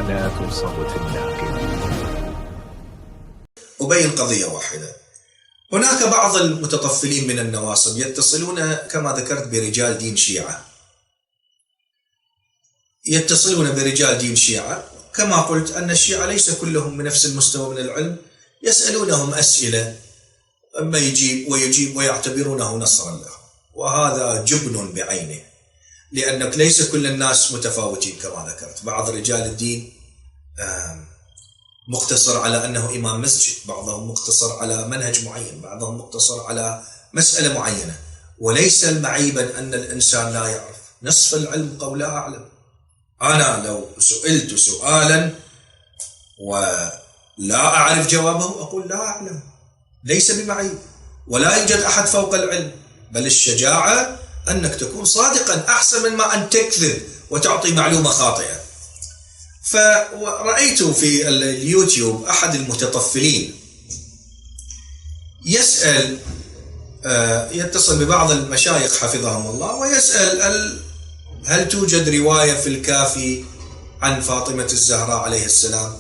لا تنصب في الناقل. أبين قضية واحدة. هناك بعض المتطفلين من النواصب يتصلون كما ذكرت برجال دين شيعة، يتصلون برجال دين شيعة، كما قلت أن الشيعة ليس كلهم بنفس المستوى من العلم، يسألونهم أسئلة أما يجيب ويعتبرونه نصرا له، وهذا جبن بعينه، لأنك ليس كل الناس متفاوتين كما ذكرت. بعض رجال الدين مقتصر على أنه إمام مسجد، بعضهم مقتصر على منهج معين، بعضهم مقتصر على مسألة معينة، وليس المعيبا أن الإنسان لا يعرف نصف العلم قول لا أعلم. أنا لو سئلت سؤالا ولا أعرف جوابه أقول لا أعلم، ليس بمعيب، ولا يوجد أحد فوق العلم، بل الشجاعة أنك تكون صادقا أحسن من ما أن تكذب وتعطي معلومة خاطئة. فرأيت في اليوتيوب أحد المتطفلين يسأل، يتصل ببعض المشايخ حفظهم الله ويسأل هل توجد رواية في الكافي عن فاطمة الزهراء عليه السلام؟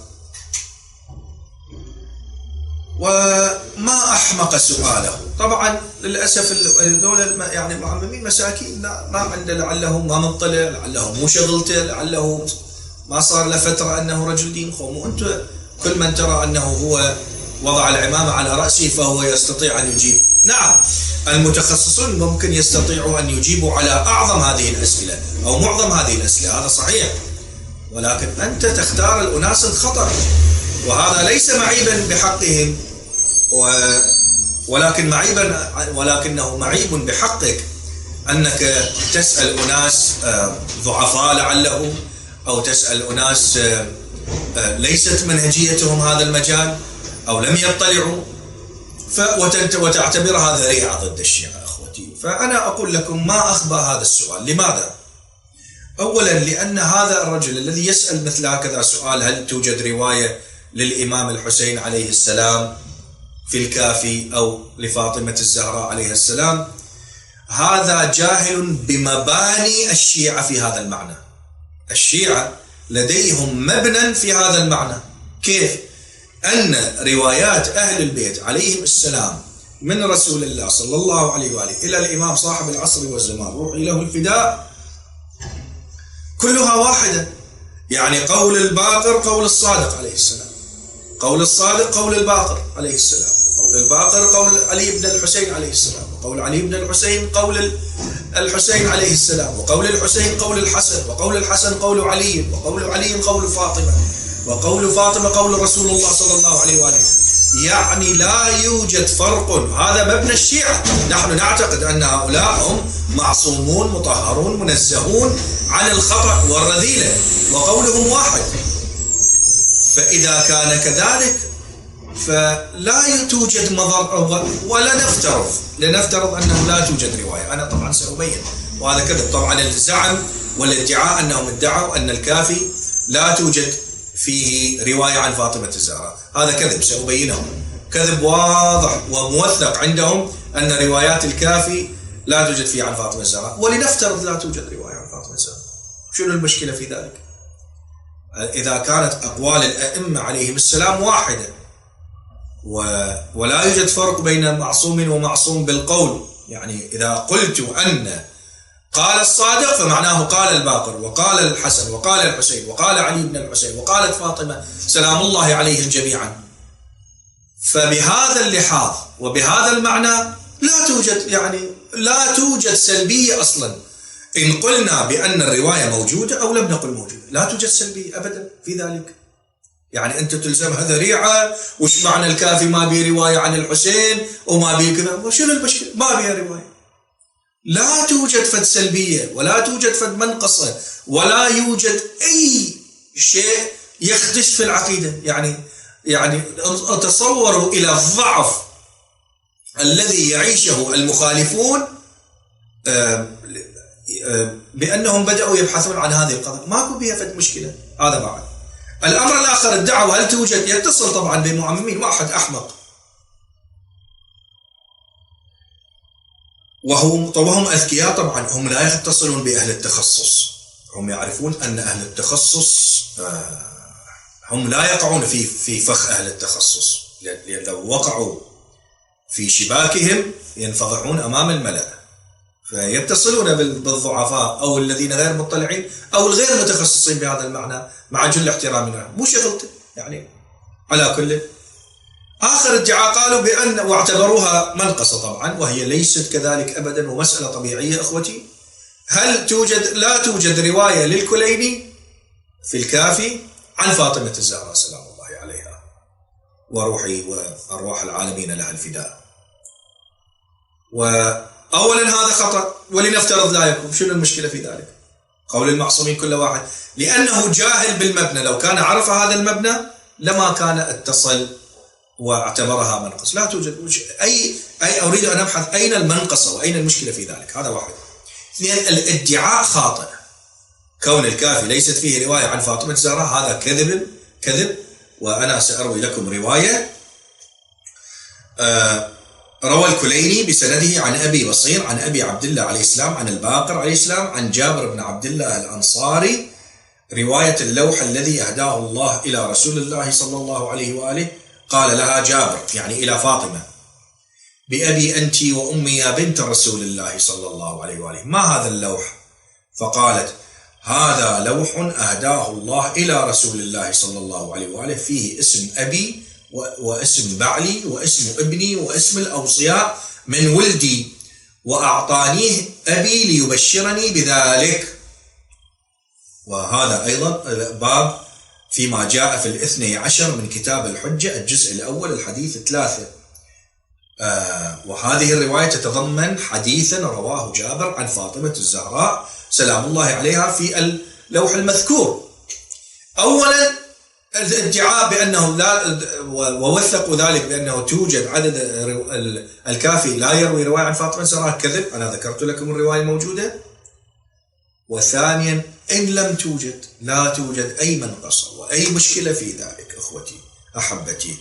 وما أحمق سؤاله. طبعا للأسف هذول يعني معممين مساكين، ما عنده، لعله ما مطلع، لعله مو شغلته، لعله ما صار له فترة أنه رجل دين قوم. وأنت كل من ترى أنه هو وضع العمامة على رأسه فهو يستطيع أن يجيب. نعم، المتخصصون ممكن يستطيعوا أن يجيبوا على أعظم هذه الأسئلة أو معظم هذه الأسئلة، هذا صحيح، ولكن أنت تختار الأناس الخطأ، وهذا ليس معيبا بحقهم، ولكنه معيب بحقك أنك تسأل أناس ضعفاء لعله، أو تسأل أناس ليست منهجيتهم هذا المجال أو لم يطلعوا، وتعتبرها ذريعة ضد الشيعة. أخوتي، فأنا أقول لكم ما أخبى هذا السؤال. لماذا؟ أولا لأن هذا الرجل الذي يسأل مثل هكذا سؤال، هل توجد رواية للإمام الحسين عليه السلام في الكافي أو لفاطمة الزهراء عليه السلام، هذا جاهل بمباني الشيعة في هذا المعنى. الشيعة لديهم مبنى في هذا المعنى. كيف؟ أن روايات أهل البيت عليهم السلام من رسول الله صلى الله عليه وآله إلى الإمام صاحب العصر والزمان روحي له الفداء كلها واحدة. يعني قول الباقر قول الصادق عليه السلام، قول الصادق قول الباقر عليه السلام، وقول الباقر قول علي بن الحسين عليه السلام، وقول علي بن الحسين قول الحسين عليه السلام، وقول الحسين قول الحسن، وقول الحسن قول علي، وقول علي قول فاطمة، وقول فاطمة قول رسول الله صلى الله عليه وآله. يعني لا يوجد فرق. هذا مبنى الشيعة. نحن نعتقد أن هؤلاء هم معصومون مطهرون منزهون عن الخطأ والرذيلة، وقولهم واحد. فإذا كان كذلك فلا توجد مضر، ولا لنفترض أنه لا توجد رواية. أنا طبعا سأبين، وهذا كذب طبعا. الزعم والادعاء أنهم ادعوا أن الكافي لا توجد فيه رواية عن فاطمة الزهراء، هذا كذب، سأبينه كذب واضح وموثق عندهم أن روايات الكافي لا توجد فيه عن فاطمة الزهراء. ولنفترض لا توجد رواية عن فاطمة الزهراء، شنو المشكلة في ذلك؟ إذا كانت أقوال الأئمة عليهم السلام واحدة ولا يوجد فرق بين معصوم ومعصوم بالقول، يعني إذا قلت أن قال الصادق فمعناه قال الباقر وقال الحسن وقال الحسين وقال علي بن الحسين وقالت فاطمة سلام الله عليهم جميعا، فبهذا اللحاظ وبهذا المعنى لا توجد سلبية أصلا. إن قلنا بأن الرواية موجودة أو لم نقل موجودة، لا توجد سلبية أبدا في ذلك. يعني أنت تلزمها ذريعة، وش معنى الكافي ما بيه رواية عن الحسين وما بيه كذا، وشنو المشكلة؟ ما بيه رواية. لا توجد فد سلبية، ولا توجد فد منقصة، ولا يوجد أي شيء يخدش في العقيدة. يعني تصوروا إلى الضعف الذي يعيشه المخالفون بأنهم بدأوا يبحثون عن هذه القضايا، ماكو بها فد مشكلة. هذا بعد. الأمر الآخر، الدعوة هل توجد؟ يتصل طبعا بمعممين، واحد أحمق وهم أذكياء طبعا، هم لا يتصلون بأهل التخصص، هم يعرفون أن أهل التخصص هم لا يقعون في فخ أهل التخصص، لأن لو وقعوا في شباكهم ينفضحون أمام الملأ، فيتصلون بالضعفاء أو الذين غير مطلعين أو الغير متخصصين بهذا المعنى، مع جل احترامنا لهم، مو شغلته يعني. على كل آخر ادعاء قالوا بأن، واعتبروها منقصة طبعا وهي ليست كذلك أبدا ومسألة طبيعية أخوتي، هل لا توجد رواية للكليني في الكافي عن فاطمة الزهراء سلام الله عليها وروحي وأرواح العالمين لها الفداء. وأولا هذا خطأ، ولنفترض لا يكون، شنو المشكلة في ذلك؟ قول المعصومين كل واحد، لأنه جاهل بالمبنى، لو كان عرف هذا المبنى لما كان اتصل واعتبرها منقص. لا توجد أي أريد أن أبحث أين المنقصة وأين المشكلة في ذلك، هذا واحد. اثنين، الادعاء خاطئ، كون الكافي ليست فيه رواية عن فاطمة الزهراء هذا كذب. وأنا سأروي لكم رواية روى الكليني بسنده عن أبي بصير عن أبي عبد الله عليه السلام عن الباقر عليه السلام عن جابر بن عبد الله الأنصاري رواية اللوح الذي أهداه الله إلى رسول الله صلى الله عليه وآله. قال لها جابر يعني إلى فاطمة: بأبي أنت وأمي يا بنت رسول الله صلى الله عليه وآله، ما هذا اللوح؟ فقالت: هذا لوح أهداه الله إلى رسول الله صلى الله عليه وآله، فيه اسم أبي واسم بعلي واسم ابني واسم الأوصياء من ولدي، وأعطانيه أبي ليبشرني بذلك. وهذا أيضا باب فيما جاء في 12 من كتاب الحجة الجزء الأول الحديث 3. وهذه الرواية تتضمن حديثا رواه جابر عن فاطمة الزهراء سلام الله عليها في اللوح المذكور. أولا الادعاء بأنه لا، ووثقوا ذلك بأنه توجد عدد الكافي لا يروي رواية عن فاطمة الزهراء، كذب، أنا ذكرت لكم الرواية موجودة. وثانيا إن لم توجد لا توجد أي منقصة وأي مشكلة في ذلك أخوتي أحبتي.